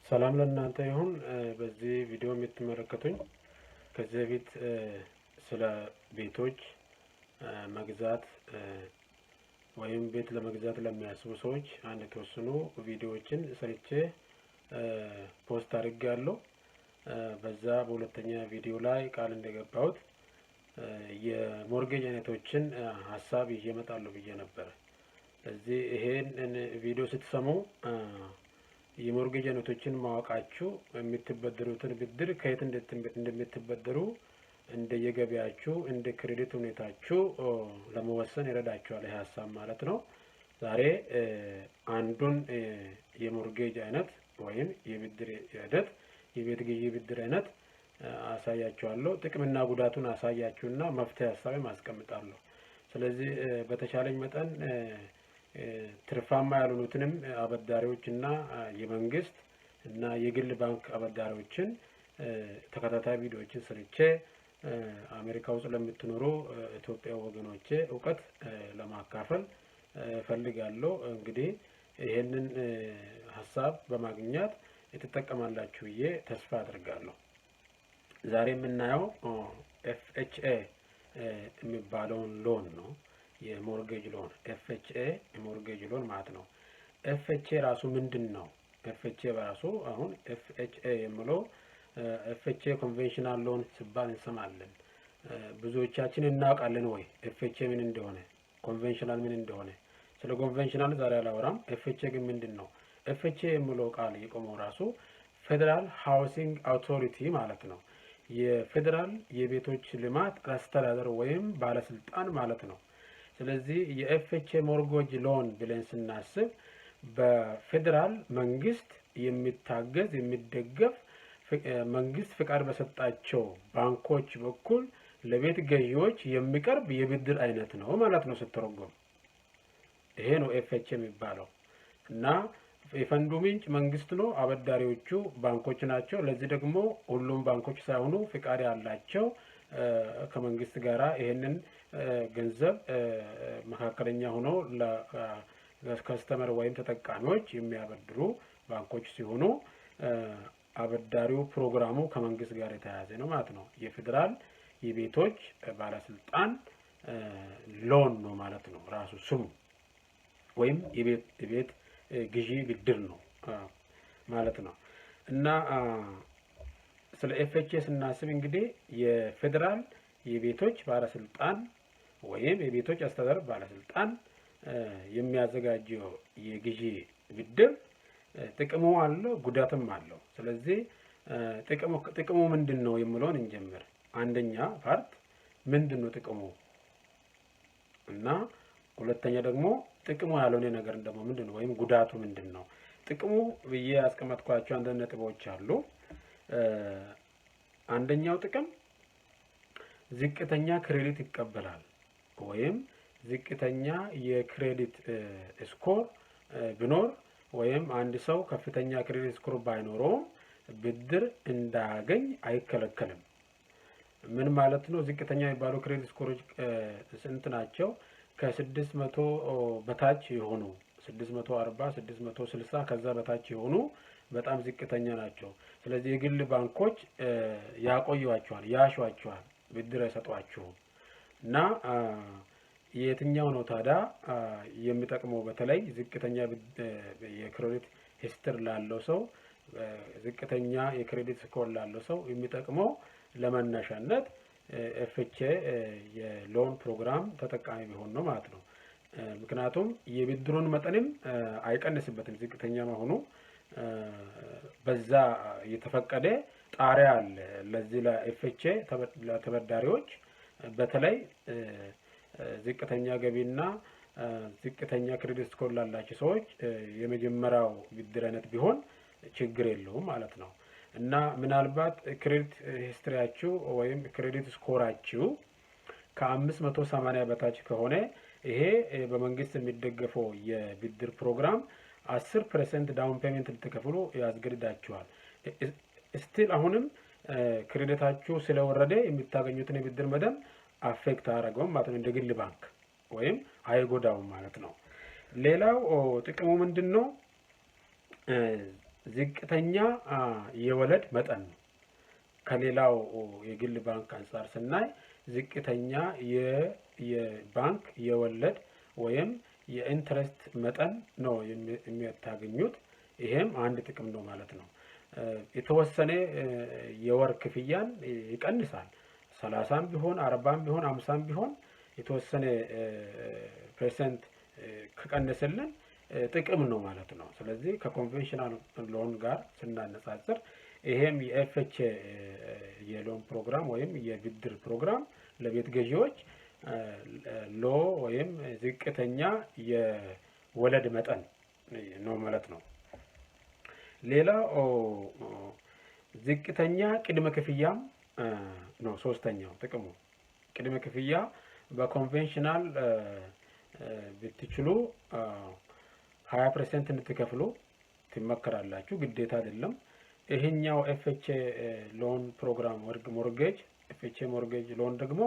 ሰላም ለእናንተ ይሁን። በዚህ ቪዲዮ የምትመለከቱኝ ከዚህ በፊት ስለ ቤቶች መግዛት ወይም ቤት ለመግዛት ለሚያስቡ ሰዎች አንድ የተወሰኑ ቪዲዮዎችን ሰርቼ ፖስት አድርጌያለሁ። በዛ በሁለተኛ ቪዲዮ ላይ ቃል እንደገባሁት የሞርጌጅ አይነቶችን ሀሳብ ይዤ እመጣለሁ ብዬ ነበር። ስለዚህ ይሄን ቪዲዮ ስትሰሙ የሞርጌጅ አይነቶችን ማወቃችሁ የምትበደሩትን ብድር ከየት እንደምትበደሩ እንደየገቢያችሁ እንደ ክሬዲት ሁኔታችሁ ለመወሰን ይረዳችኋል። ይሄ ሀሳብ ማለት ነው። ዛሬ አንዱን የሞርጌጅ አይነት ወይም የብድር አይነት የቤት ግዢ ብድር አይነት አሳያችኋለሁ። ጥቅምና ጉዳቱን አሳያችሁና መፍትሄ ሀሳብ ማስቀምጣለሁ። ስለዚህ በተቻለኝ መጠን ትርፋማ ያልሆኑትንም አበዳሪዎች እና የመንግስት እና የግል ባንክ አበዳሪዎችን ተከታታይ ቪዲዮዎችን ሰርቼ አሜሪካ ውስጥ ለምትኖሩ ኢትዮጵያ ወገኖቼ እውቀት ለማካፈል ፈልጋለሁ። እንግዲህ ይሄንን ሀሳብ በማግኘት የተጠቀማላችሁ ብዬ ተስፋ አድርጋለሁ። ዛሬ የምናየው ኤፍኤችኤ የሚባለውን ሎን ነው። የሞርጌጅ ሎን ኤፍኤችኤ የሞርጌጅ ሎን ማለት ነው። ኤፍኤችኤ ራሱ ምንድን ነው? ኤፍኤችኤ በራሱ አሁን ኤፍኤችኤ የሚለው ኤፍኤችኤ ኮንቬንሽናል ሎን ሲባል እንሰማለን። ብዙዎቻችን እናውቃለን ወይ ኤፍኤችኤ ምን እንደሆነ፣ ኮንቬንሽናል ምን እንደሆነ? ስለ ኮንቬንሽናል ዛሬ አላወራም። ኤፍኤችኤ ግን ምንድን ነው? ኤፍኤችኤ የሚለው ቃል የቆመው ራሱ ፌዴራል ሃውሲንግ አውቶሪቲ ማለት ነው። የፌዴራል የቤቶች ልማት አስተዳደር ወይም ባለስልጣን ማለት ነው። ስለዚህ የኤፍኤችኤ ሞርጌጅ ሎን ብለን ስናስብ በፌዴራል መንግስት የሚታገዝ የሚደገፍ መንግስት ፍቃድ በሰጣቸው ባንኮች በኩል ለቤት ገዢዎች የሚቀርብ የብድር አይነት ነው ማለት ነው ስትተረጎም። ይሄ ነው ኤፍኤችኤ የሚባለው እና የፈንዱ ምንጭ መንግስት ነው። አበዳሪዎቹ ባንኮች ናቸው። ለዚህ ደግሞ ሁሉም ባንኮች ሳይሆኑ ፍቃድ ያላቸው ከመንግስት ጋራ ይሄንን ገንዘብ መካከለኛ ሆኖ ለከስተመር ወይም ተጠቃሚዎች የሚያበድሩ ባንኮች ሲሆኑ አበዳሪው ፕሮግራሙ ከመንግስት ጋር የተያያዘ ነው ማለት ነው። የፌዴራል የቤቶች ባለስልጣን ሎን ነው ማለት ነው ራሱ ስሙ፣ ወይም የቤት ግዢ ብድር ነው ማለት ነው። እና ስለ ኤፍኤችኤ ስናስብ እንግዲህ የፌዴራል የቤቶች ባለስልጣን ወይም የቤቶች አስተዳደር ባለስልጣን የሚያዘጋጀው የግዢ ብድር ጥቅሙ አለው፣ ጉዳትም አለው። ስለዚህ ጥቅሙ ምንድን ነው የሚለውን እንጀምር። አንደኛ ፓርት ምንድን ነው ጥቅሙ እና ሁለተኛ ደግሞ ጥቅሙ ያልሆነ ነገር ደግሞ ምንድን ነው ወይም ጉዳቱ ምንድን ነው? ጥቅሙ ብዬ ያስቀመጥኳቸው አንዳንድ ነጥቦች አሉ። አንደኛው ጥቅም ዝቅተኛ ክሬዲት ይቀበላል ወይም ዝቅተኛ የክሬዲት ስኮር ቢኖር ወይም አንድ ሰው ከፍተኛ ክሬዲት ስኮር ባይኖረውም ብድር እንዳያገኝ አይከለከልም። ምን ማለት ነው? ዝቅተኛ የሚባሉ ክሬዲት ስኮሮች ስንት ናቸው? ከ600 በታች የሆኑ 640፣ 660 ከዛ በታች የሆኑ በጣም ዝቅተኛ ናቸው። ስለዚህ የግል ባንኮች ያቆዩዋቸዋል፣ ያሿቸዋል፣ ብድር አይሰጧቸውም። እና የትኛው ነው ታዲያ የሚጠቅመው? በተለይ ዝቅተኛ የክሬዲት ሂስትሪ ላለው ሰው፣ ዝቅተኛ የክሬዲት ስኮር ላለው ሰው የሚጠቅመው ለመነሻነት ኤፍኤችኤ የሎን ፕሮግራም ተጠቃሚ ቢሆን ነው ማለት ነው። ምክንያቱም የብድሩን መጠንም አይቀንስበትም። ዝቅተኛ መሆኑ በዛ የተፈቀደ ጣሪያ አለ ለዚህ ለኤፍኤችኤ ለተበዳሪዎች። በተለይ ዝቅተኛ ገቢና ዝቅተኛ ክሬዲት ስኮር ላላቸው ሰዎች የመጀመሪያው ብድር አይነት ቢሆን ችግር የለውም ማለት ነው። እና ምናልባት ክሬዲት ሂስትሪያችሁ ወይም ክሬዲት ስኮራችሁ ከ580 በታች ከሆነ ይሄ በመንግስት የሚደገፈው የብድር ፕሮግራም 10% ዳውን ፔመንት ልትከፍሉ ያስገድዳችኋል። ስቲል አሁንም ክሬዲታችሁ ስለወረደ የምታገኙትን የብድር መጠን አፌክት አያደርገውም ማለት ነው፣ እንደ ግል ባንክ ወይም አይጎዳውም ማለት ነው። ሌላው ጥቅሙ ምንድን ነው? ዝቅተኛ የወለድ መጠን ነው። ከሌላው የግል ባንክ አንፃር ስናይ ዝቅተኛ የባንክ የወለድ ወይም የኢንትረስት መጠን ነው የሚያገኙት። ይሄም አንድ ጥቅም ነው ማለት ነው። የተወሰነ የወር ክፍያን ይቀንሳል። 30ም ቢሆን 40ም ቢሆን 50ም ቢሆን የተወሰነ ፐርሰንት ከቀነሰልን ጥቅም ነው ማለት ነው። ስለዚህ ከኮንቬንሽናል ሎን ጋር ስናነጻጽር ይሄም የኤፍኤችኤ የሎን ፕሮግራም ወይም የብድር ፕሮግራም ለቤት ገዢዎች ሎ ወይም ዝቅተኛ የወለድ መጠን ነው ማለት ነው። ሌላው ዝቅተኛ ቅድመ ክፍያም ነው። ሶስተኛው ጥቅሙ ቅድመ ክፍያ በኮንቬንሽናል ብትችሉ 20% እንድትከፍሉ ትመከራላችሁ። ግዴታ አይደለም። ይሄኛው ኤፍኤችኤ ሎን ፕሮግራም ሞርጌጅ ኤፍኤችኤ ሞርጌጅ ሎን ደግሞ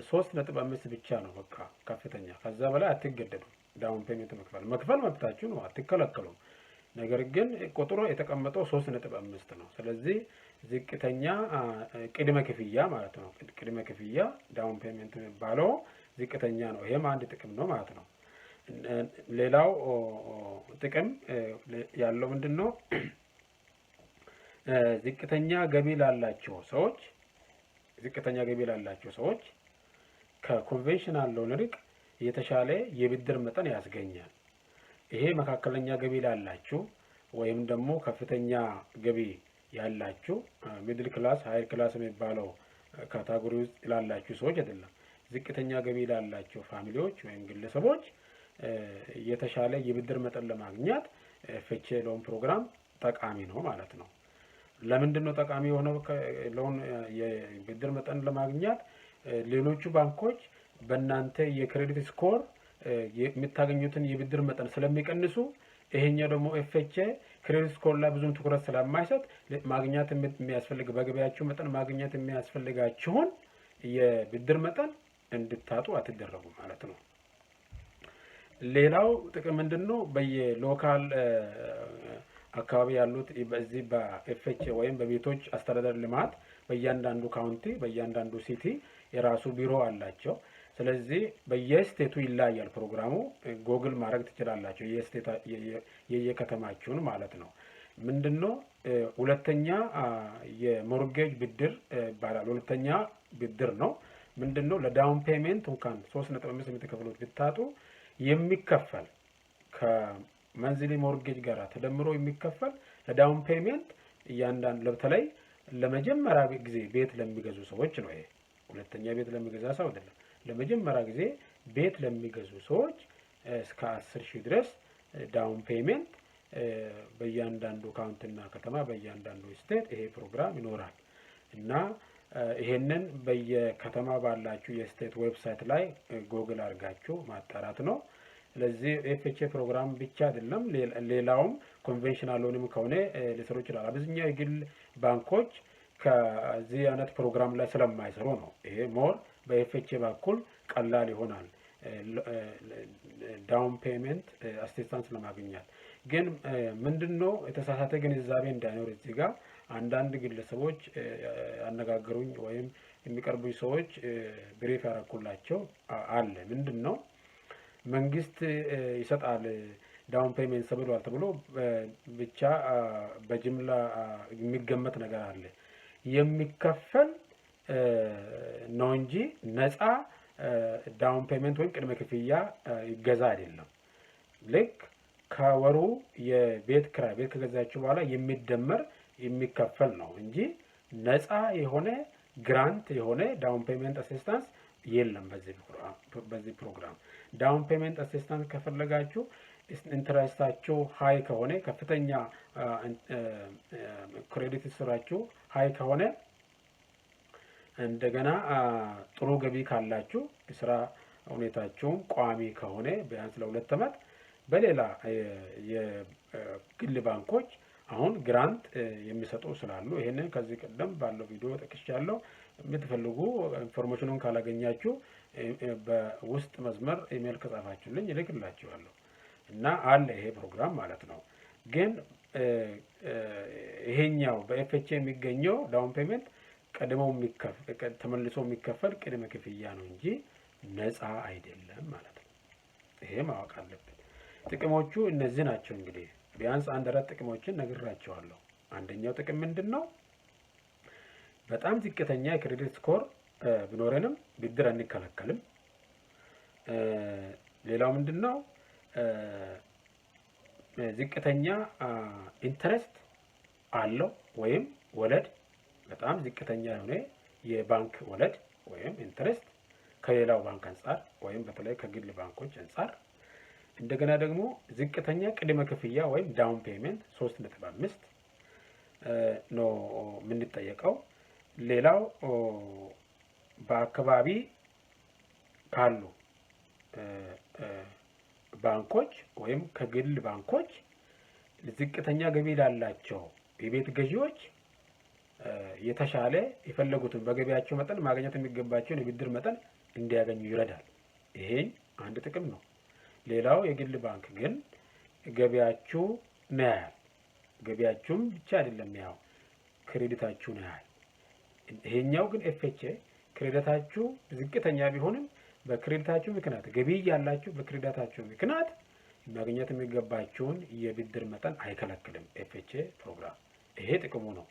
3.5 ብቻ ነው በቃ ከፍተኛ። ከዛ በላይ አትገደዱም። ዳውን ፔመንት መክፈል መብታችሁ ነው፣ አትከለከሉም። ነገር ግን ቁጥሩ የተቀመጠው 3.5 ነው። ስለዚህ ዝቅተኛ ቅድመ ክፍያ ማለት ነው። ቅድመ ክፍያ ዳውን ፔመንት የሚባለው ዝቅተኛ ነው። ይሄም አንድ ጥቅም ነው ማለት ነው። ሌላው ጥቅም ያለው ምንድነው? ዝቅተኛ ገቢ ላላቸው ሰዎች ከኮንቬንሽናል ሎን ይልቅ የተሻለ የብድር መጠን ያስገኛል። ይሄ መካከለኛ ገቢ ላላችሁ ወይም ደግሞ ከፍተኛ ገቢ ያላችሁ ሚድል ክላስ ሃይር ክላስ የሚባለው ካታጎሪ ውስጥ ላላችሁ ሰዎች አይደለም። ዝቅተኛ ገቢ ላላቸው ፋሚሊዎች ወይም ግለሰቦች የተሻለ የብድር መጠን ለማግኘት ኤፍኤችኤ ሎን ፕሮግራም ጠቃሚ ነው ማለት ነው። ለምንድን ነው ጠቃሚ የሆነው? ሎን የብድር መጠን ለማግኘት ሌሎቹ ባንኮች በእናንተ የክሬዲት ስኮር የምታገኙትን የብድር መጠን ስለሚቀንሱ፣ ይሄኛው ደግሞ ኤፍኤችኤ ክሬዲት ስኮር ላይ ብዙም ትኩረት ስለማይሰጥ ማግኘት የሚያስፈልግ በገበያችሁ መጠን ማግኘት የሚያስፈልጋችሁን የብድር መጠን እንድታጡ አትደረጉ ማለት ነው። ሌላው ጥቅም ምንድነው? በየሎካል አካባቢ ያሉት በዚህ በኤፍኤችኤ ወይም በቤቶች አስተዳደር ልማት በእያንዳንዱ ካውንቲ በእያንዳንዱ ሲቲ የራሱ ቢሮ አላቸው። ስለዚህ በየስቴቱ ይለያያል ፕሮግራሙ። ጎግል ማድረግ ትችላላችሁ የየከተማችሁን ማለት ነው። ምንድነው? ሁለተኛ የሞርጌጅ ብድር ይባላል። ሁለተኛ ብድር ነው። ምንድነው? ለዳውን ፔመንት እንኳን 3.5 የምትከፍሉት ብታጡ የሚከፈል ከመንዝሊ ሞርጌጅ ጋር ተደምሮ የሚከፈል ለዳውን ፔመንት እያንዳንዱ በተለይ ለመጀመሪያ ጊዜ ቤት ለሚገዙ ሰዎች ነው። ይሄ ሁለተኛ ቤት ለሚገዛ ሰው አይደለም። ለመጀመሪያ ጊዜ ቤት ለሚገዙ ሰዎች እስከ 10,000 ድረስ ዳውን ፔመንት በእያንዳንዱ ካውንቲና ከተማ በእያንዳንዱ ስቴት ይሄ ፕሮግራም ይኖራል እና ይሄንን በየከተማ ባላችሁ የስቴት ዌብሳይት ላይ ጎግል አድርጋችሁ ማጣራት ነው። ስለዚህ ኤፍኤችኤ ፕሮግራም ብቻ አይደለም፣ ሌላውም ኮንቬንሽናል ሎንም ከሆነ ሊሰሩ ይችላል። አብዛኛው የግል ባንኮች ከዚህ አይነት ፕሮግራም ላይ ስለማይሰሩ ነው። ይሄ ሞር በኤፍኤችኤ በኩል ቀላል ይሆናል ዳውን ፔመንት አሲስታንስ ለማግኘት። ግን ምንድነው የተሳሳተ ግንዛቤ እንዳይኖር እዚህ ጋር አንዳንድ ግለሰቦች ያነጋገሩኝ ወይም የሚቀርቡኝ ሰዎች ብሪፍ ያረኩላቸው አለ። ምንድነው? መንግስት ይሰጣል ዳውን ፔመንት ሰብሏል ተብሎ ብቻ በጅምላ የሚገመት ነገር አለ። የሚከፈል ነው እንጂ ነፃ ዳውን ፔመንት ወይም ቅድመ ክፍያ ይገዛ አይደለም። ልክ ከወሩ የቤት ክራይ ቤት ከገዛችሁ በኋላ የሚደመር የሚከፈል ነው እንጂ ነፃ የሆነ ግራንት የሆነ ዳውን ፔመንት አሲስታንስ የለም በዚህ ፕሮግራም። ዳውን ፔመንት አሲስታንስ ከፈለጋችሁ ኢንትረስታችሁ ሃይ ከሆነ ከፍተኛ ክሬዲት ስራችሁ ሃይ ከሆነ እንደገና ጥሩ ገቢ ካላችሁ ስራ ሁኔታችሁም ቋሚ ከሆነ ቢያንስ ለ2 ዓመት በሌላ የግል ባንኮች አሁን ግራንት የሚሰጡ ስላሉ ይሄንን ከዚህ ቀደም ባለው ቪዲዮ ጠቅሻለሁ። የምትፈልጉ ኢንፎርሜሽኑን ካላገኛችሁ በውስጥ መስመር ኢሜል ከጻፋችሁልኝ እልክላችኋለሁ እና አለ ይሄ ፕሮግራም ማለት ነው። ግን ይሄኛው በኤፍኤችኤ የሚገኘው ዳውን ፔመንት ተመልሶ የሚከፈል ቅድመ ክፍያ ነው እንጂ ነፃ አይደለም ማለት ነው። ይሄ ማወቅ አለብን። ጥቅሞቹ እነዚህ ናቸው። እንግዲህ ቢያንስ 1-4 ጥቅሞችን ነግራቸዋለሁ። አንደኛው ጥቅም ምንድን ነው? በጣም ዝቅተኛ የክሬዲት ስኮር ቢኖረንም ብድር አንከለከልም። ሌላው ምንድን ነው? ዝቅተኛ ኢንተረስት አለው ወይም ወለድ በጣም ዝቅተኛ የሆነ የባንክ ወለድ ወይም ኢንተረስት ከሌላው ባንክ አንጻር ወይም በተለይ ከግል ባንኮች አንጻር። እንደገና ደግሞ ዝቅተኛ ቅድመ ክፍያ ወይም ዳውን ፔመንት 3.5 ነው የምንጠየቀው። ሌላው በአካባቢ ካሉ ባንኮች ወይም ከግል ባንኮች ዝቅተኛ ገቢ ላላቸው የቤት ገዢዎች የተሻለ የፈለጉትን በገቢያቸው መጠን ማግኘት የሚገባቸውን የብድር መጠን እንዲያገኙ ይረዳል። ይሄ አንድ ጥቅም ነው። ሌላው የግል ባንክ ግን ገቢያችሁ ነው ያያል። ገቢያችሁም ብቻ አይደለም ያው ክሬዲታችሁ ነው ያያል። ይሄኛው ግን ኤፍኤችኤ ክሬዲታችሁ ዝቅተኛ ቢሆንም በክሬዲታችሁ ምክንያት ገቢ ያላችሁ በክሬዲታችሁ ምክንያት ማግኘት የሚገባችሁን የብድር መጠን አይከለክልም ኤፍኤችኤ ፕሮግራም። ይሄ ጥቅሙ ነው።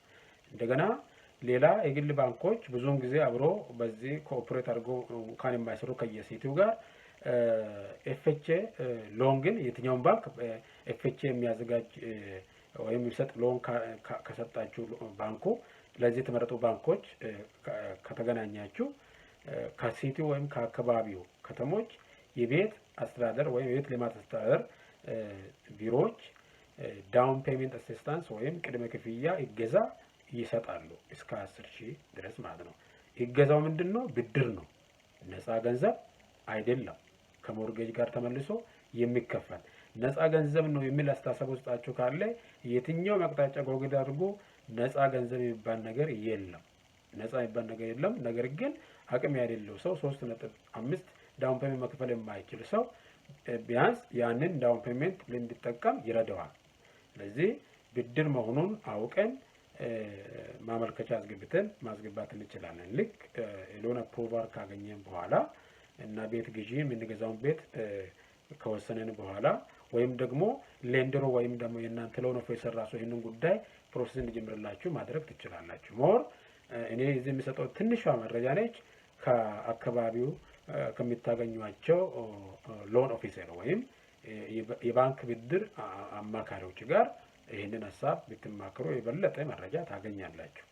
እንደገና ሌላ የግል ባንኮች ብዙውን ጊዜ አብሮ በዚህ ኮኦፕሬት አድርጎ እንኳን የማይሰሩ ከየሲቲው ጋር ኤፍኤችኤ ሎን ግን የትኛውን ባንክ ኤፍኤችኤ የሚያዘጋጅ ወይም የሚሰጥ ሎን ከሰጣችሁ ባንኩ ለዚህ የተመረጡ ባንኮች ከተገናኛችሁ ከሲቲው ወይም ከአካባቢው ከተሞች የቤት አስተዳደር ወይም የቤት ልማት አስተዳደር ቢሮዎች ዳውን ፔመንት አሲስታንስ ወይም ቅድመ ክፍያ ይገዛ ይሰጣሉ እስከ 10,000 ድረስ ማለት ነው። ይገዛው ምንድነው? ብድር ነው፣ ነፃ ገንዘብ አይደለም። ከሞርጌጅ ጋር ተመልሶ የሚከፈል ነፃ ገንዘብ ነው የሚል አስተሳሰብ ውስጣችሁ ካለ የትኛው አቅጣጫ ጎግል አድርጎ ነፃ ገንዘብ የሚባል ነገር የለም። ነፃ የሚባል ነገር የለም። ነገር ግን አቅም ያለው ሰው 3.5 ዳውን ፔመንት መክፈል የማይችል ሰው ቢያንስ ያንን ዳውን ፔመንት እንዲጠቀም ይረዳዋል። ስለዚህ ብድር መሆኑን አውቀን ማመልከቻ አስገብተን ማስገባት እንችላለን። ልክ ሎን አፕሩቫል ካገኘን በኋላ እና ቤት ግዢ የምንገዛውን ቤት ከወሰነን በኋላ ወይም ደግሞ ሌንደሩ ወይም ደግሞ የእናንተ ሎን ኦፊሰር ራሱ ይህንን ጉዳይ ፕሮሰስ እንዲጀምርላችሁ ማድረግ ትችላላችሁ። ሞር እኔ እዚህ የሚሰጠው ትንሿ መረጃ ነች። ከአካባቢው ከሚታገኟቸው ሎን ኦፊሰር ወይም የባንክ ብድር አማካሪዎች ጋር ይህንን ሀሳብ ብትማክሩ የበለጠ መረጃ ታገኛላችሁ።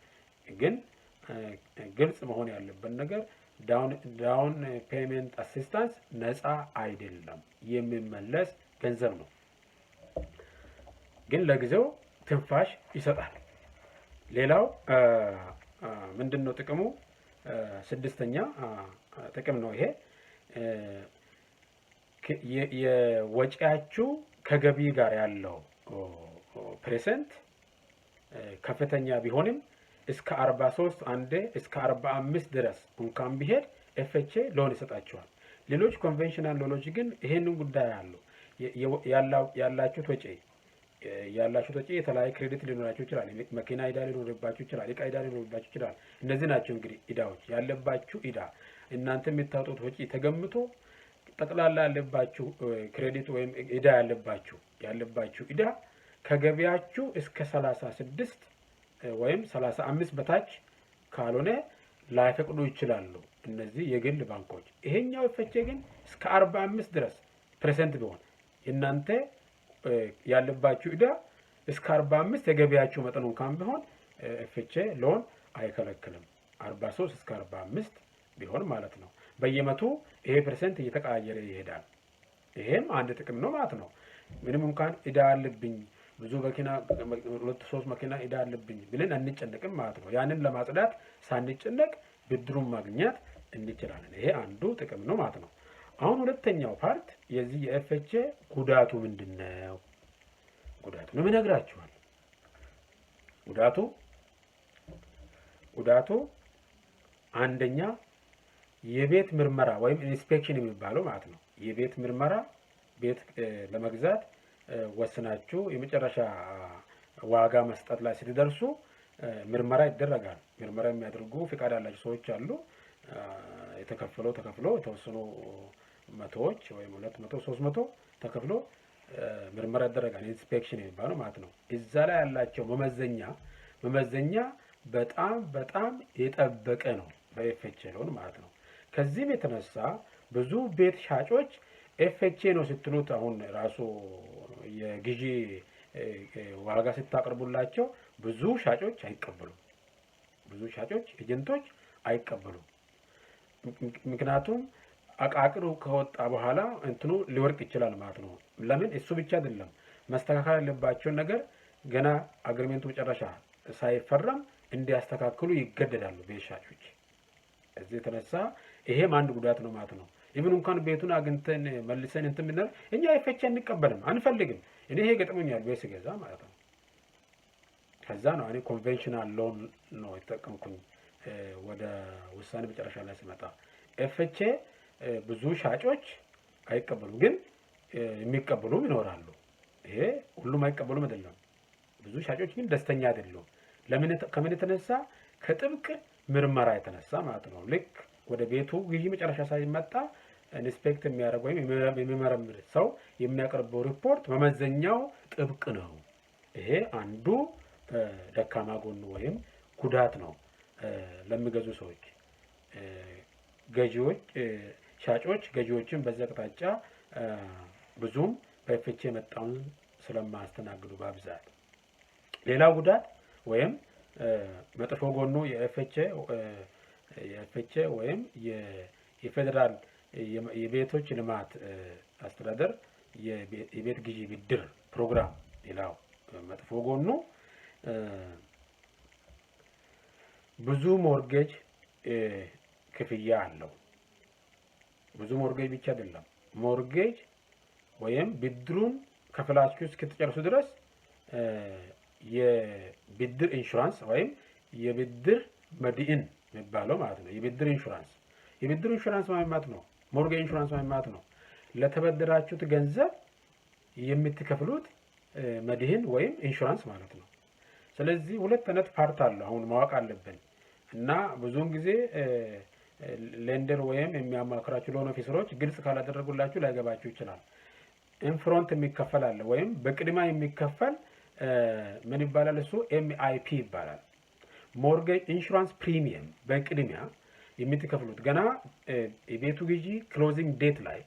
ግን ግልጽ መሆን ያለበት ነገር ዳውን ፔመንት አሲስታንስ ነፃ አይደለም፣ የሚመለስ ገንዘብ ነው። ግን ለጊዜው ትንፋሽ ይሰጣል። ሌላው ምንድነው ጥቅሙ? 6ኛ ጥቅም ነው ይሄ። የወጪያችሁ ከገቢ ጋር ያለው ፐርሰንት ከፍተኛ ቢሆንም እስከ 43 አንዴ እስከ 45 ድረስ እንኳን ቢሄድ ኤፍኤችኤ ሎን ይሰጣችኋል። ሌሎች ኮንቬንሽናል ሎኖች ግን ይሄንን ጉዳይ ያላችሁት ወጪ የተለያየ ክሬዲት ሊኖራችሁ ይችላል። መኪና ዕዳ ሊኖርባችሁ ይችላል። ዕቃ ዕዳ ሊኖርባችሁ ይችላል። እነዚህ ናቸው እንግዲህ ዕዳዎች። ያለባችሁ ዕዳ እናንተ የምታወጡት ወጪ ተገምቶ ጠቅላላ ያለባችሁ ክሬዲት ወይም ዕዳ ያለባችሁ ዕዳ ከገቢያችሁ እስከ 36 ወይም 35 በታች ካልሆነ ላይፈቅዱ ይችላሉ እነዚህ የግል ባንኮች። ይሄኛው ኤፍኤችኤ ግን እስከ 45 ድረስ ፐርሰንት ቢሆን እናንተ ያለባችሁ ዕዳ እስከ 45 የገቢያችሁ መጠን እንኳን ቢሆን ኤፍኤችኤ ሎን አይከለክልም። 43 እስከ 45 ቢሆን ማለት ነው። በየመቱ ይሄ ፐርሰንት እየተቀያየረ ይሄዳል። ይሄም አንድ ጥቅም ነው ማለት ነው። ምንም እንኳን ዕዳ አለብኝ ብዙ መኪና 2-3 መኪና ዕዳ አለብኝ ብለን አንጨነቅም ማለት ነው። ያንን ለማጽዳት ሳንጨነቅ ብድሩን ማግኘት እንችላለን። ይሄ አንዱ ጥቅም ነው ማለት ነው። አሁን ሁለተኛው ፓርት የዚህ የኤፍኤችኤ ጉዳቱ ምንድነው? ጉዳቱንም እነግራችኋለሁ። ጉዳቱ አንደኛ የቤት ምርመራ ወይም ኢንስፔክሽን የሚባለው ማለት ነው። የቤት ምርመራ ቤት ለመግዛት ወስናችሁ የመጨረሻ ዋጋ መስጠት ላይ ስትደርሱ ምርመራ ይደረጋል። ምርመራ የሚያደርጉ ፍቃድ ያላቸው ሰዎች አሉ። ተከፍሎ የተወሰኑ መቶዎች ወይም 200 300 ተከፍሎ ምርመራ ይደረጋል። ኢንስፔክሽን የሚባለው ማለት ነው። እዛ ላይ ያላቸው መመዘኛ በጣም የጠበቀ ነው በኤፍኤችኤ ሎን ማለት ነው። ከዚህም የተነሳ ብዙ ቤት ሻጮች ኤፍኤችኤ ነው ስትሉት አሁን ራሱ የግዢ ዋጋ ስታቀርቡላቸው ብዙ ሻጮች አይቀበሉም። ብዙ ሻጮች ኤጀንቶች አይቀበሉም። ምክንያቱም አቃቅሩ ከወጣ በኋላ እንትኑ ሊወርቅ ይችላል ማለት ነው። ለምን? እሱ ብቻ አይደለም መስተካከል ያለባቸውን ነገር ገና አግሪሜንቱ መጨረሻ ሳይፈረም እንዲያስተካክሉ ይገደዳሉ ቤት ሻጮች። እዚህ የተነሳ ይሄም አንድ ጉዳት ነው ማለት ነው። ኢቭን እንኳን ቤቱን አግኝተን መልሰን እንትን ብንል እኛ ኤፍኤችኤ አንቀበልም አንፈልግም። እኔ ይሄ ገጥሞኛል ቤት ስገዛ ማለት ነው። ከዛ ነው እኔ ኮንቬንሽናል ሎን ነው የተጠቀምኩኝ። ወደ ውሳኔ መጨረሻ ላይ ስመጣ ኤፍኤችኤ ብዙ ሻጮች አይቀበሉም፣ ግን የሚቀበሉም ይኖራሉ። ይሄ ሁሉም አይቀበሉም አይደለም። ብዙ ሻጮች ግን ደስተኛ አይደሉም። ከምን የተነሳ? ከጥብቅ ምርመራ የተነሳ ማለት ነው። ልክ ወደ ቤቱ ግዢ መጨረሻ ሳይመጣ ኢንስፔክት የሚያደርግ ወይም የሚመረምር ሰው የሚያቀርበው ሪፖርት መመዘኛው ጥብቅ ነው። ይሄ አንዱ ደካማ ጎኑ ወይም ጉዳት ነው ለሚገዙ ሰዎች። ሻጮች ገዢዎችን በዚህ አቅጣጫ ብዙም በኤፍኤችኤ የመጣውን ስለማያስተናግዱ በብዛት። ሌላው ጉዳት ወይም መጥፎ ጎኑ የኤፍኤችኤ ወይም የፌዴራል የቤቶች ልማት አስተዳደር የቤት ግዢ ብድር ፕሮግራም ሌላው መጥፎ ጎኑ ብዙ ሞርጌጅ ክፍያ አለው። ብዙ ሞርጌጅ ብቻ አይደለም፣ ሞርጌጅ ወይም ብድሩን ከፍላችሁ እስክትጨርሱ ድረስ የብድር ኢንሹራንስ ወይም የብድር መድህን የሚባለው ማለት ነው። የብድር ኢንሹራንስ ማለት ነው። ሞርጌጅ ኢንሹራንስ ማለት ነው። ለተበደራችሁት ገንዘብ የምትከፍሉት መድህን ወይም ኢንሹራንስ ማለት ነው። ስለዚህ ሁለት አይነት ፓርት አለው አሁን ማወቅ አለብን እና ብዙውን ጊዜ ሌንደር ወይም የሚያማክራችሁ ሎን ኦፊሰሮች ግልጽ ካላደረጉላችሁ ላይገባችሁ ይችላል። ኢንፍሮንት የሚከፈል አለ ወይም በቅድሚያ የሚከፈል ምን ይባላል? እሱ ኤምአይፒ ይባላል። ሞርጌጅ ኢንሹራንስ ፕሪሚየም በቅድሚያ የምትከፍሉት ገና የቤቱ ግዢ ክሎዚንግ ዴት ላይ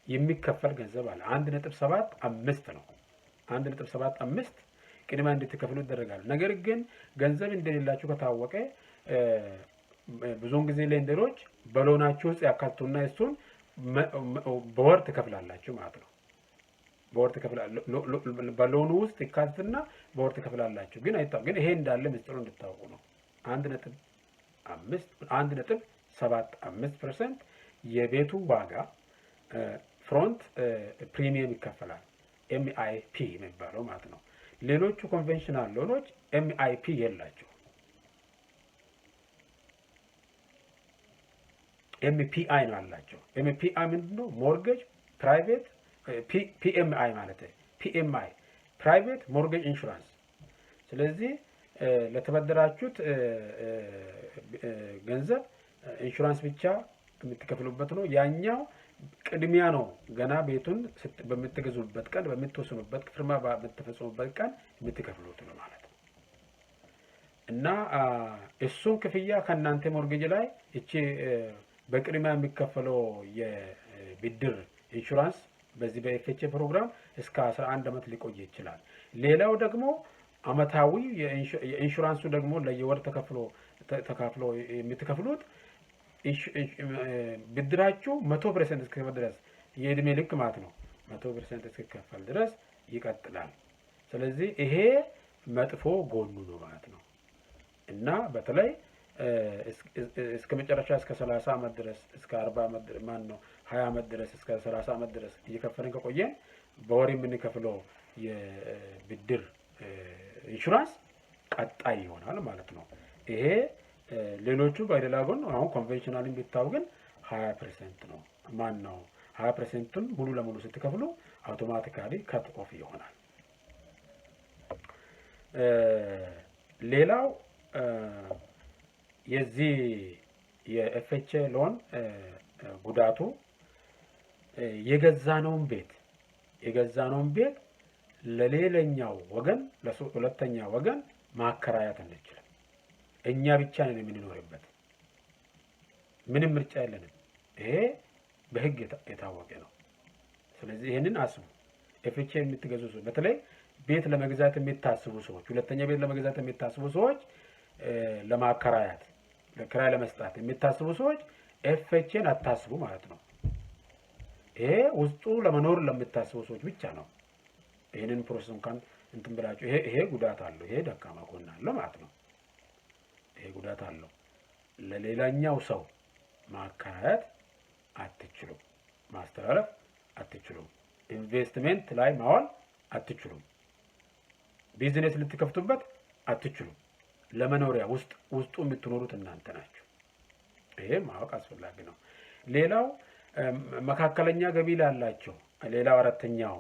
የሚከፈል ገንዘብ አለ። 1.75 ነው። 1.75 ቅድሚያ እንድትከፍሉ ይደረጋል። ነገር ግን ገንዘብ እንደሌላችሁ ከታወቀ ብዙውን ጊዜ ሌንደሮች በሎናችሁ ውስጥ ያካቱና እሱን በወር ትከፍላላችሁ ማለት ነው። በወር ትከፍላላችሁ፣ በሎኑ ውስጥ ይካተትና በወር ትከፍላላችሁ። ግን ይሄ እንዳለ ምስጢሩ እንድታውቁ ነው። 1.75% የቤቱ ዋጋ ፍሮንት ፕሪሚየም ይከፈላል። ኤምአይፒ የሚባለው ማለት ነው። ሌሎቹ ኮንቬንሽናል ሎኖች ኤምአይፒ የላቸው። ኤምፒአይ ነው አላቸው። ኤምፒአይ ምንድነው? ሞርጌጅ ፕራይቬት ፒኤምአይ ማለት ነው። ፒኤምአይ ፕራይቬት ሞርጌጅ ኢንሹራንስ። ስለዚህ ለተበደራችሁት ገንዘብ ኢንሹራንስ ብቻ የምትከፍሉበት ነው። ያኛው ቅድሚያ ነው። ገና ቤቱን በምትገዙበት ቀን፣ በምትወስኑበት ፍርማ በምትፈጽሙበት ቀን የምትከፍሉት ነው ማለት ነው። እና እሱን ክፍያ ከእናንተ ሞርጌጅ ላይ እቺ በቅድሚያ የሚከፈለው የብድር ኢንሹራንስ በዚህ በኤፍኤችኤ ፕሮግራም እስከ 11 ዓመት ሊቆይ ይችላል። ሌላው ደግሞ አመታዊ የኢንሹራንሱ ደግሞ ለየወር ተካፍሎ የምትከፍሉት ብድራችሁ 100% እስከከፈል ድረስ የእድሜ ልክ ማለት ነው 100% እስከከፈል ድረስ ይቀጥላል። ስለዚህ ይሄ መጥፎ ጎኑ ነው ማለት ነው። እና በተለይ እስከ መጨረሻ እስከ 30 ዓመት ድረስ እስከ 40 ዓመት 20 ዓመት ድረስ እስከ 30 ዓመት ድረስ እየከፈልን ከቆየን በወር የምንከፍለው የብድር ኢንሹራንስ ቀጣይ ይሆናል ማለት ነው። ይሄ ሌሎቹ በሌላ ጎን አሁን ኮንቬንሽናልን ቢታው ግን 20% ነው። 20%ን ሙሉ ለሙሉ ስትከፍሉ አውቶማቲካሊ ካት ኦፍ ይሆናል። ሌላው የዚህ የኤፍኤችኤ ሎን ጉዳቱ የገዛነውን ቤት ለሌላኛው ወገን ለሁለተኛ ወገን ማከራየት አንችልም። እኛ ብቻ ነን የምንኖርበት፣ ምንም ምርጫ የለንም። ይሄ በህግ የታወቀ ነው። ስለዚህ ይሄንን አስቡ። ኤፍኤችኤ የምትገዙ ሰዎች፣ በተለይ ቤት ለመግዛት የሚታስቡ ሰዎች፣ ሁለተኛ ቤት ለመግዛት የሚታስቡ ሰዎች፣ ለማከራየት ለክራይ ለመስጠት የሚታስቡ ሰዎች ኤፍኤችኤን አታስቡ ማለት ነው። ይሄ ውስጡ ለመኖር ለምታስቡ ሰዎች ብቻ ነው። ይሄንን ፕሮሰስ እንኳን እንትን ብላችሁ ይሄ ጉዳት አለው። ይሄ ደካማ ጎን አለው ማለት ነው። ይሄ ጉዳት አለው። ለሌላኛው ሰው ማከራየት አትችሉም፣ ማስተላለፍ አትችሉም፣ ኢንቨስትመንት ላይ ማዋል አትችሉም፣ ቢዝነስ ልትከፍቱበት አትችሉም። ለመኖሪያ ውስጡ የምትኖሩት እናንተ ናችሁ። ይሄ ማወቅ አስፈላጊ ነው። ሌላው መካከለኛ ገቢ ላላቸው፣ ሌላው አራተኛው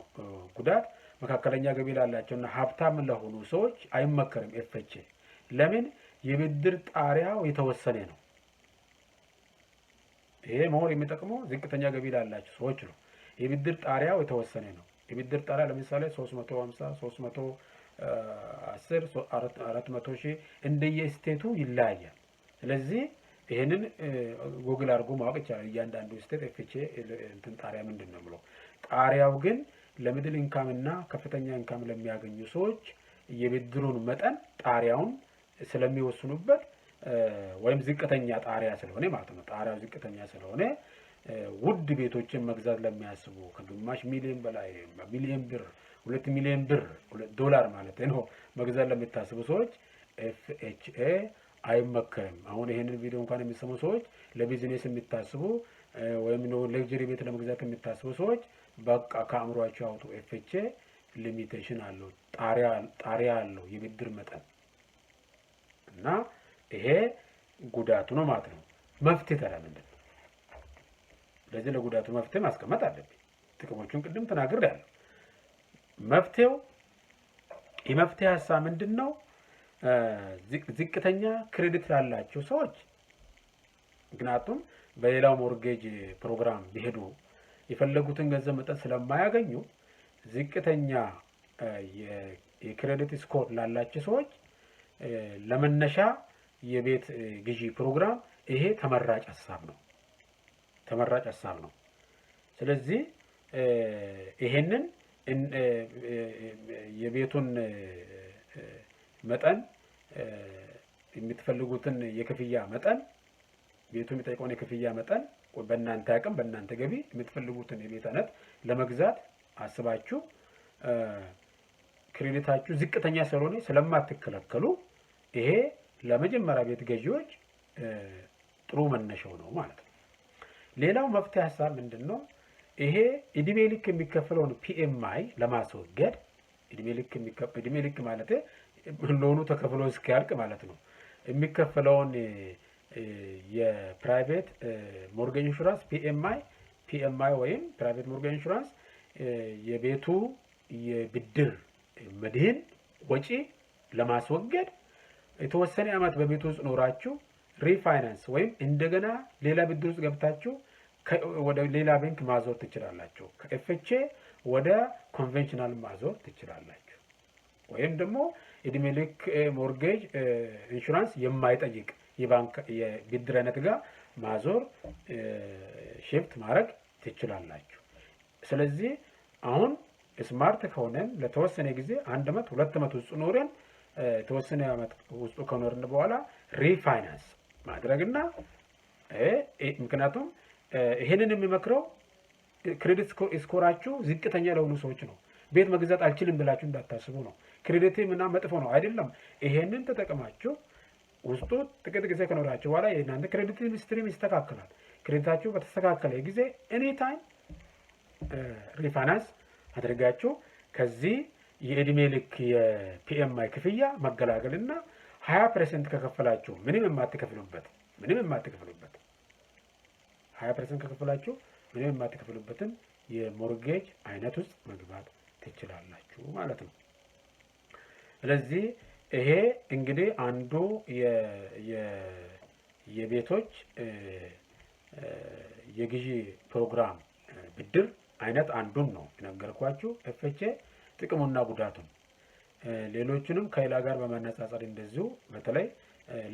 ጉዳት መካከለኛ ገቢ ላላቸውና ሀብታም ለሆኑ ሰዎች አይመከርም ኤፍኤችኤ። ለምን? የብድር ጣሪያው የተወሰነ ነው። ይሄ መሆን የሚጠቅመው ዝቅተኛ ገቢ ላላቸው ሰዎች ነው። የብድር ጣሪያው የተወሰነ ነው። የብድር ጣሪያ ለምሳሌ 350፣ 310፣ 400 ሺህ እንደየስቴቱ ይለያያል። ስለዚህ ይሄንን ጉግል አድርጎ ማወቅ ይቻላል። እያንዳንዱ ስቴት ኤፍኤችኤ እንትን ጣሪያ ምንድን ነው ብሎ። ጣሪያው ግን ለሚድል ኢንካም እና ከፍተኛ ኢንካም ለሚያገኙ ሰዎች የብድሩን መጠን ጣሪያውን ስለሚወስኑበት ወይም ዝቅተኛ ጣሪያ ስለሆነ ማለት ነው። ጣሪያው ዝቅተኛ ስለሆነ ውድ ቤቶችን መግዛት ለሚያስቡ ከግማሽ ሚሊዮን በላይ ሚሊዮን ብር 2 ሚሊዮን ብር ዶላር ማለት ነው መግዛት ለሚታስቡ ሰዎች ኤፍኤችኤ አይመከርም። አሁን ይሄንን ቪዲዮ እንኳን የሚሰሙ ሰዎች ለቢዝነስ የሚታስቡ ወይም ነው ሌክዠሪ ቤት ለመግዛት የሚታስቡ ሰዎች በቃ ከአእምሯቸው አውጡ። ኤፍኤችኤ ሊሚቴሽን አለው፣ ጣሪያ አለው የብድር መጠን እና ይሄ ጉዳቱ ነው ማለት ነው። መፍትሄ ታዲያ ምንድን ነው? ስለዚህ ለጉዳቱ መፍትሄ ማስቀመጥ አለብኝ። ጥቅሞቹን ቅድም ተናግሬያለሁ። መፍትሄው የመፍትሄ ሀሳብ ምንድን ነው? ዝቅተኛ ክሬዲት ላላቸው ሰዎች፣ ምክንያቱም በሌላው ሞርጌጅ ፕሮግራም ቢሄዱ የፈለጉትን ገንዘብ መጠን ስለማያገኙ ዝቅተኛ የክሬዲት ስኮር ላላቸው ሰዎች ለመነሻ የቤት ግዢ ፕሮግራም ይሄ ተመራጭ ሀሳብ ነው። ስለዚህ ይሄንን የቤቱን መጠን የምትፈልጉትን የክፍያ መጠን ቤቱ የሚጠይቀውን የክፍያ መጠን በእናንተ አቅም በእናንተ ገቢ የምትፈልጉትን የቤት አይነት ለመግዛት አስባችሁ ክሬዲታችሁ ዝቅተኛ ስለሆነ ስለማትከለከሉ ይሄ ለመጀመሪያ ቤት ገዢዎች ጥሩ መነሻው ነው ማለት ነው። ሌላው መፍትሄ ሀሳብ ምንድነው? ይሄ እድሜ ልክ የሚከፈለውን ፒኤምአይ ለማስወገድ እድሜ ልክ ማለት ሎኑ ተከፍሎ እስኪያልቅ ማለት ነው የሚከፈለውን የፕራይቬት ሞርጌጅ ኢንሹራንስ ፒኤምአይ ወይም ፕራይቬት ሞርጌጅ ኢንሹራንስ የቤቱ የብድር መድህን ወጪ ለማስወገድ የተወሰነ ዓመት በቤቱ ውስጥ ኖራችሁ ሪፋይናንስ ወይም እንደገና ሌላ ብድር ውስጥ ገብታችሁ ወደ ሌላ ባንክ ማዞር ትችላላችሁ። ከኤፍኤችኤ ወደ ኮንቬንሽናል ማዞር ትችላላችሁ። ወይም ደግሞ እድሜ ልክ ሞርጌጅ ኢንሹራንስ የማይጠይቅ የባንክ የብድር አይነት ጋር ማዞር ሽፍት ማድረግ ትችላላችሁ። ስለዚህ አሁን ስማርት ከሆነን ለተወሰነ ጊዜ 1 ዓመት 2 ዓመት ውስጥ ኖረን የተወሰነ ዓመት ውስጥ ከኖርን በኋላ ሪፋይናንስ ማድረግና ምክንያቱም ይሄንን የሚመክረው ክሬዲት ስኮራችሁ ዝቅተኛ ለሆኑ ሰዎች ነው። ቤት መግዛት አልችልም ብላችሁ እንዳታስቡ ነው። ክሬዲት ምናምን መጥፎ ነው አይደለም። ይሄንን ተጠቅማችሁ ውስጡ ጥቂት ጊዜ ከኖራችሁ በኋላ የእናንተ ክሬዲት ስትሪም ይስተካከላል። ክሬዲታችሁ በተስተካከለ ጊዜ ኤኒ ታይም ሪፋይናንስ አድርጋችሁ ከዚህ የእድሜ ልክ የፒኤምአይ ክፍያ መገላገልና 20% ከከፈላችሁ ምንም የማትከፍሉበት 20% ከከፈላችሁ ምንም የማትከፍሉበትን የሞርጌጅ አይነት ውስጥ መግባት ትችላላችሁ ማለት ነው። ስለዚህ ይሄ እንግዲህ አንዱ የቤቶች የግዢ ፕሮግራም ብድር አይነት አንዱን ነው የነገርኳችሁ። ኤፍኤችኤ ጥቅሙና ጉዳቱን ሌሎቹንም ከሌላ ጋር በማነጻጸር እንደዚሁ በተለይ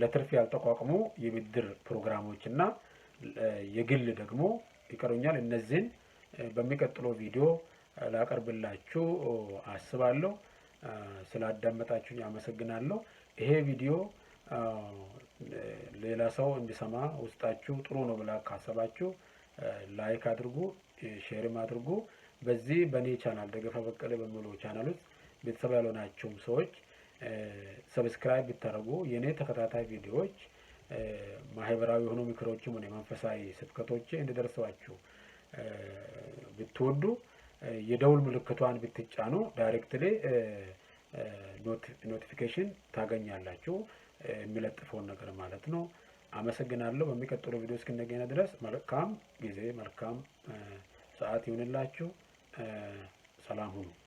ለትርፍ ያልተቋቋሙ የብድር ፕሮግራሞች እና የግል ደግሞ ይቀሩኛል። እነዚህን በሚቀጥለው ቪዲዮ ላቀርብላችሁ አስባለሁ። ስላዳመጣችሁኝ አመሰግናለሁ። ይሄ ቪዲዮ ሌላ ሰው እንዲሰማ ውስጣችሁ ጥሩ ነው ብላ ካሰባችሁ ላይክ አድርጉ፣ ሼርም አድርጉ። በዚህ በኔ ቻናል ደገፋ በቀለ በሚለው ቻናል ውስጥ ቤተሰብ ያልሆናችሁም ሰዎች ሰብስክራይብ ብታደርጉ የኔ ተከታታይ ቪዲዮዎች ማህበራዊ የሆኑ ምክሮችም ሆነ መንፈሳዊ ስብከቶች እንዲደርሷችሁ ብትወዱ የደውል ምልክቷን ብትጫኑ ዳይሬክትሊ ኖቲፊኬሽን ታገኛላችሁ፣ የሚለጥፈውን ነገር ማለት ነው። አመሰግናለሁ። በሚቀጥለው ቪዲዮ እስክንገናኝ ድረስ መልካም ጊዜ መልካም ሰዓት ይሁንላችሁ። ሰላም ሁኑ።